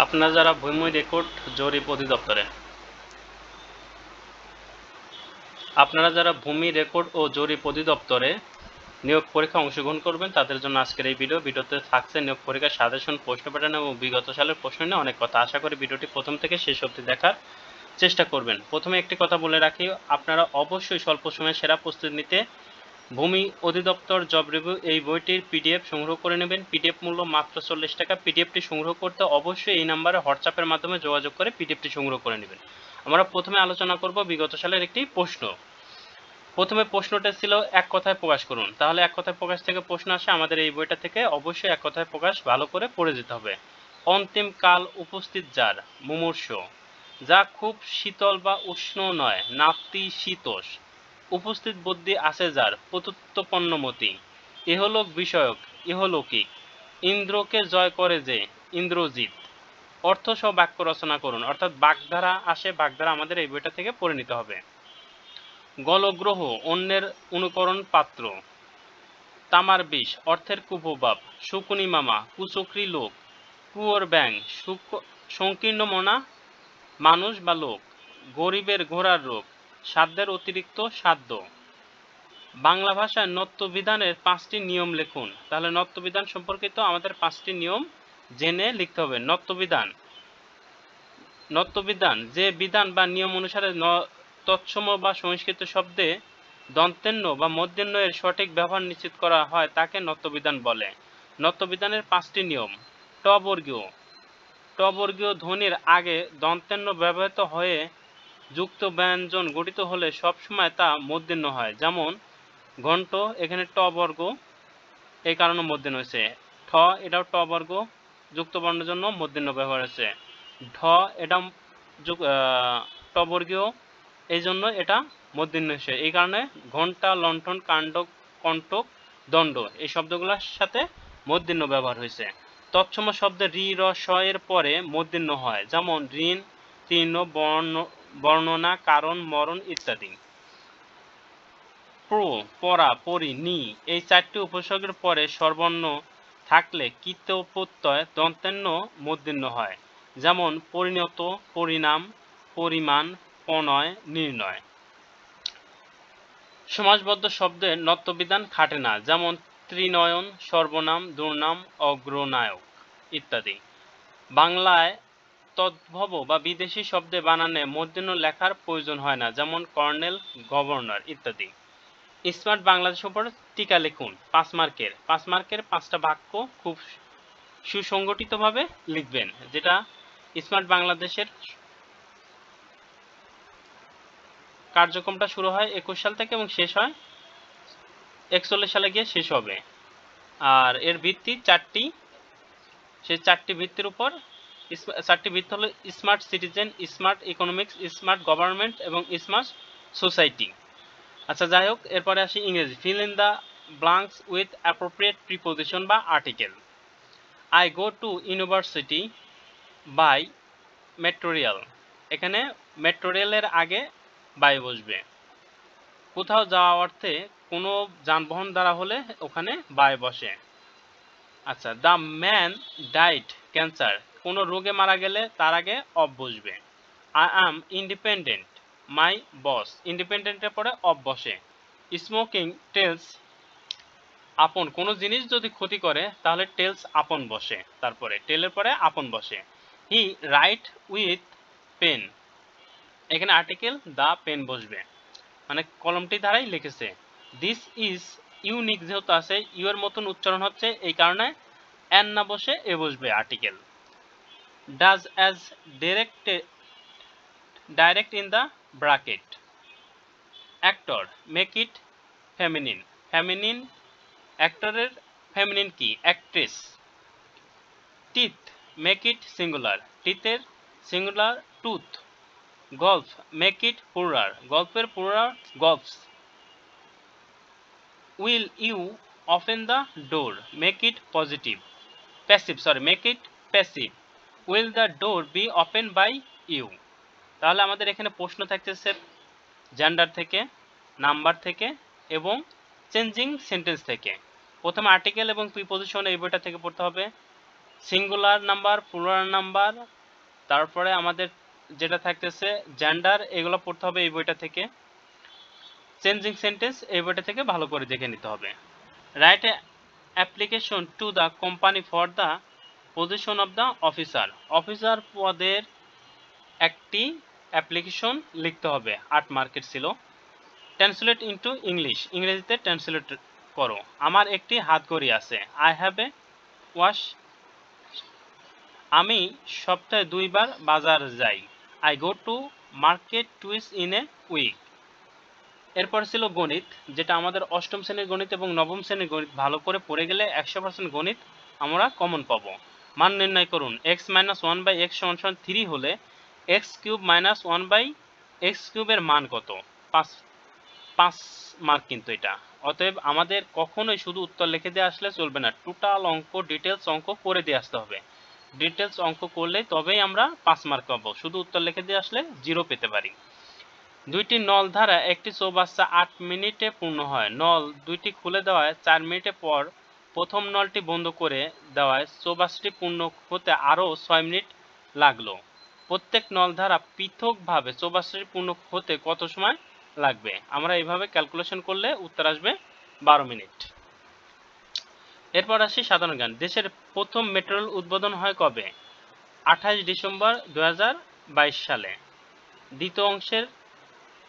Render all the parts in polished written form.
আপনারা যারা ভূমি রেকর্ড জরিপ অধিদপ্তরে আপনারা যারা ভূমি রেকর্ড ও জরিপ অধিদপ্তরে নিয়োগ পরীক্ষা অংশগ্রহণ করবেন তাদের জন্য আজকের এই ভিডিওতে থাকছে নিয়োগ পরীক্ষার সাজেশন, প্রশ্ন প্যাটার্ন এবং বিগত সালের প্রশ্ন নিয়ে অনেক কথা। আশা করি ভিডিওটি প্রথম থেকে শেষ অবধি দেখার চেষ্টা করবেন। প্রথমে একটি কথা বলে রাখি, আপনারা অবশ্যই স্বল্প সময়ে সেরা প্রস্তুতি নিতে ভূমি অধিদপ্তর জব রিভিউ এই বইটির পিডিএফ সংগ্রহ করে নেবেন। পিডিএফ মূল্য মাত্র 40 টাকা। পিডিএফটি সংগ্রহ করতে অবশ্যই এই নাম্বারে হোয়াটসঅ্যাপের মাধ্যমে যোগাযোগ করে পিডিএফটি সংগ্রহ করে নেবেন। আমরা প্রথমে আলোচনা করব বিগত সালের একটি প্রশ্ন। প্রথমে প্রশ্নটা ছিল এক কথায় প্রকাশ করুন। তাহলে এক কথায় প্রকাশ থেকে প্রশ্ন আসে, আমাদের এই বইটা থেকে অবশ্যই এক কথায় প্রকাশ ভালো করে পড়ে যেতে হবে। অন্তিম কাল উপস্থিত যার মুমূর্ষ, যা খুব শীতল বা উষ্ণ নয়, নাতিশীতোষ, উপস্থিত বুদ্ধি আছে যার, প্রত্যুত্পন্নমতি, ইহলোক বিষয়ক, ইহলৌকিক, ইন্দ্রকে জয় করে যে, ইন্দ্রজিৎ। অর্থ সহ বাক্য রচনা করুন। অর্থাৎ বাগধারা আসে, বাগধারা আমাদের এই বইটা থেকে পড়ে নিতে হবে। গলগ্রহ, অন্যের অনুকরণ পাত্র, তামার বিষ, অর্থের কুপ্রভাব, শকুনি মামা, কুচক্রী লোক, কুয়োর ব্যাং, সংকীর্ণ মনা মানুষ বা লোক, গরিবের ঘোড়ার রোগ, সাধ্যের অতিরিক্ত সাধ্য। বাংলা ভাষায় নত্যবিধানের 5টি নিয়ম লিখুন। তাহলে নত্যবিধান সম্পর্কিত আমাদের 5টি নিয়ম জেনে লিখতে হবে। নত্যবিধান যে বিধান বা নিয়ম অনুসারে তৎসম বা সংস্কৃত শব্দে দন্তেন্য বা মূর্ধন্য এর সঠিক ব্যবহার নিশ্চিত করা হয় তাকে নত্যবিধান বলে। নত্যবিধানের 5টি নিয়ম। ট বর্গীয় ধ্বনির আগে দন্তেন্য ব্যবহৃত হয়ে যুক্ত ব্যঞ্জন গঠিত হলে সবসময় তা মূর্ধন্য হয়। যেমন ঘণ্ট, এখানে ট বর্গ, এই কারণে মূর্ধন্য হয়েছে। ঠ, এটাও ট বর্গ, যুক্ত বর্ণের জন্য মূর্ধন্য ব্যবহার হয়েছে। ঢ, এটা ট বর্গীয়, এই জন্য এটা মূর্ধন্য হয়েছে। এই কারণে ঘণ্টা, লণ্ঠন, কণ্টক, দণ্ড এই শব্দগুলোর সাথে মূর্ধন্য ব্যবহার হয়েছে। তৎসম শব্দে রি, র, স এর পরে মূর্ধন্য হয়। যেমন ঋণ, তীর্ণ, বর্ণনা, কারণ, মরণ ইত্যাদি। প্র, পরা, পরি, নি এই 4টি উপসর্গের পরে স্বরবর্ণ থাকলে কৃত প্রত্যয় দন্তেন্য মূর্ধন্য হয়। যেমন পরিণত, পরিণাম, পরিমাণ, প্রণয়, নির্ণয়। সমাসবদ্ধ শব্দের নত্যবিধান খাটে না। যেমন ত্রিনয়ন, সর্বনাম, দুর্নাম, অগ্রনায়ক ইত্যাদি। বাংলায় তদ্ভব বা বিদেশি শব্দে বানানে মূর্ধন্য লেখার প্রয়োজন হয় না। যেমন কর্নেল, গভর্নর ইত্যাদি। স্মার্ট বাংলাদেশের উপর টিকা লিখুন। 5 মার্কের 5টা বাক্য খুব সুসংগঠিতভাবে লিখবেন। যেটা স্মার্ট বাংলাদেশের কার্যক্রমটা শুরু হয় 21 সাল থেকে এবং শেষ হয় 41 সালে গিয়ে শেষ হবে। আর এর ভিত্তি 4টি, সেই 4টি ভিত্তির উপর 4টি ভিত্তি হলো smart citizen, smart economics, smart government এবং স্মার্ট সোসাইটি। আচ্ছা, যাই হোক, এরপরে আসি ইংরেজি। Fill in the blanks with appropriate preposition বা article. I go to university by metro rail, এখানে মেট্রো রেলের আগে বাই বসবে। কোথাও যাওয়া অর্থে কোনো যানবাহন দ্বারা হলে ওখানে বাই বসে। আচ্ছা, দ্য ম্যান ডাইড ক্যান্সার, কোনো রোগে মারা গেলে তার আগে অফ বসবে। আই অ্যাম ইন্ডিপেন্ডেন্ট, মাই বস, ইন্ডিপেন্ডেন্টের পরে অফ বসে। স্মোকিং টেলস আপন, কোনো জিনিস যদি ক্ষতি করে তাহলে টেলস আপন বসে, তারপরে টেলের পরে আপন বসে। হি রাইট উইথ পেন, এখানে আর্টিকেল দ্য পেন বসবে, মানে কলমটি দ্বারাই লিখেছে। দিস ইজ ইউনিক, যেহেতু আছে ইউ এর মতন উচ্চারণ হচ্ছে এই কারণে এন না বসে এ বসবে article. Does as direct in the bracket. Actor make it feminine, feminine অ্যাক্টরের ফেমিনিন কি, actress. Teeth make it singular, টিথের singular tooth. Golf make it plural, গল্পের plural golfs. Will you open the door, make it positive, make it passive. Will the door be open by you. তাহলে আমাদের এখানে প্রশ্ন থাকতেছে gender থেকে, number থেকে এবং চেঞ্জিং সেন্টেন্স থেকে। প্রথমে আর্টিকেল এবং প্রিপোজিশন এই বইটা থেকে পড়তে হবে। সিঙ্গুলার নাম্বার, প্লুরাল নাম্বার, তারপরে আমাদের যেটা থাকতেছে জেন্ডার, এগুলো পড়তে হবে এই বইটা থেকে। চেঞ্জিং সেন্টেন্স এই বইটা থেকে ভালো করে দেখে নিতে হবে। Right application to the company for the position of the officer, officer পদের একটি অ্যাপ্লিকেশন লিখতে হবে, 8 মার্কের ছিল। ট্রান্সলেট ইনটু ইংলিশ, ইংরেজিতে ট্রান্সলেট করো। আমার একটি হাতঘড়ি আছে। আই হ্যাভ এ ওয়াশ, আমি সপ্তাহে 2 বার বাজার যাই। I go to market twice in a week. এরপর ছিল গণিত, যেটা আমাদের অষ্টম শ্রেণীর গণিত এবং নবম শ্রেণীর গণিত ভালো করে পড়ে গেলে 100% গণিত আমরা কমন পাবো। মান নির্ণয় করুন। X minus one by x সমান 3 হলে x cube minus one by x কিউবের মান কত? 5 মার্ক কিন্তু এটা। অতএব আমাদের কখনোই শুধু উত্তর লিখে দিয়ে আসলে চলবে না, টোটাল অঙ্ক ডিটেলস অঙ্ক করে দিয়ে আসতে হবে। ডিটেলস অঙ্ক করলে তবেই আমরা 5 মার্ক পাবো, শুধু উত্তর লিখে দিয়ে আসলে 0 পেতে পারি। দুইটি নল ধারা একটি চৌবাচ্চা 8 মিনিটে পূর্ণ হয়। নল দুইটি খুলে দেওয়ায় 4 মিনিটে পর প্রথম নলটি বন্ধ করে দেওয়ায় চৌবাচ্চাটি পূর্ণ হতে আরও 6 মিনিট লাগলো। প্রত্যেক নল ধারা পৃথকভাবে চৌবাচ্চাটি পূর্ণ হতে কত সময় লাগবে? আমরা এইভাবে ক্যালকুলেশন করলে উত্তর আসবে 12 মিনিট। এরপর আসি সাধারণ জ্ঞান। দেশের প্রথম মেট্রো রেল উদ্বোধন হয় কবে? 28 ডিসেম্বর 2022 সালে। দ্বিতীয় অংশের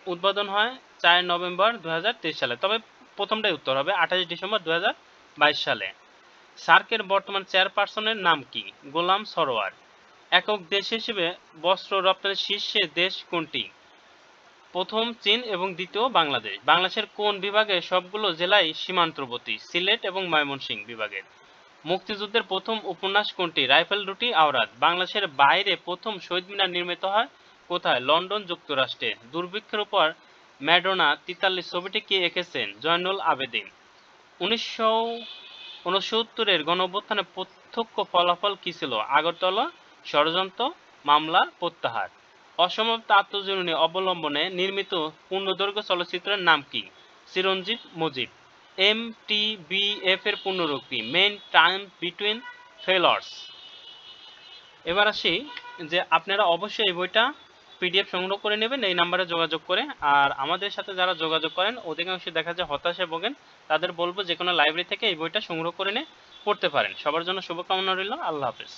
উদ্বোধন হয় 4 নভেম্বর 2023 সালে। তবে প্রথমটাই উত্তর হবে 28 ডিসেম্বর 2022 সালে। সার্কের বর্তমান চেয়ারপারসনের নাম কি? গোলাম সরোয়ার। একক দেশ হিসেবে বস্ত্র রপ্তানির শীর্ষে দেশ কোনটি? প্রথম চীন এবং দ্বিতীয় বাংলাদেশ। বাংলাদেশের কোন বিভাগে সবগুলো জেলাই সীমান্তবর্তী? সিলেট এবং ময়মনসিংহ বিভাগের। মুক্তিযুদ্ধের প্রথম উপন্যাস কোনটি? রাইফেল দুটি আওরাত। বাংলাদেশের বাইরে প্রথম শহীদ মিনার নির্মিত হয় কোথায়? লন্ডন, যুক্তরাষ্ট্রে। দুর্ভিক্ষের উপর ম্যাডোনা 43 ছবিটি কে এঁকেছেন? জয়নুল আবেদিন। 1969-এর গণঅভ্যুত্থানের প্রত্যক্ষ ফলাফল কি ছিল? আগরতলা ষড়যন্ত্র, মামলা প্রত্যাহার। অসমাপ্ত আত্মজীবনী অবলম্বনে নির্মিত পূর্ণদৈর্ঘ্য চলচ্চিত্রের নাম কি? চিরঞ্জীব মুজিব। MTBF এর পূর্ণরূপ কি? Main time between ফেলার্স। এবার আসি যে আপনারা অবশ্যই এই বইটা PDF সংগ্রহ করে নেবেন এই নাম্বারে যোগাযোগ করে। আর আমাদের সাথে যারা যোগাযোগ করেন অধিকাংশই দেখা যায় হতাশায় ভোগেন, তাদের বলবো যে কোনো লাইব্রেরি থেকে এই বইটা সংগ্রহ করে নিয়ে পড়তে পারেন। সবার জন্য শুভকামনা রইল। আল্লাহ হাফেজ।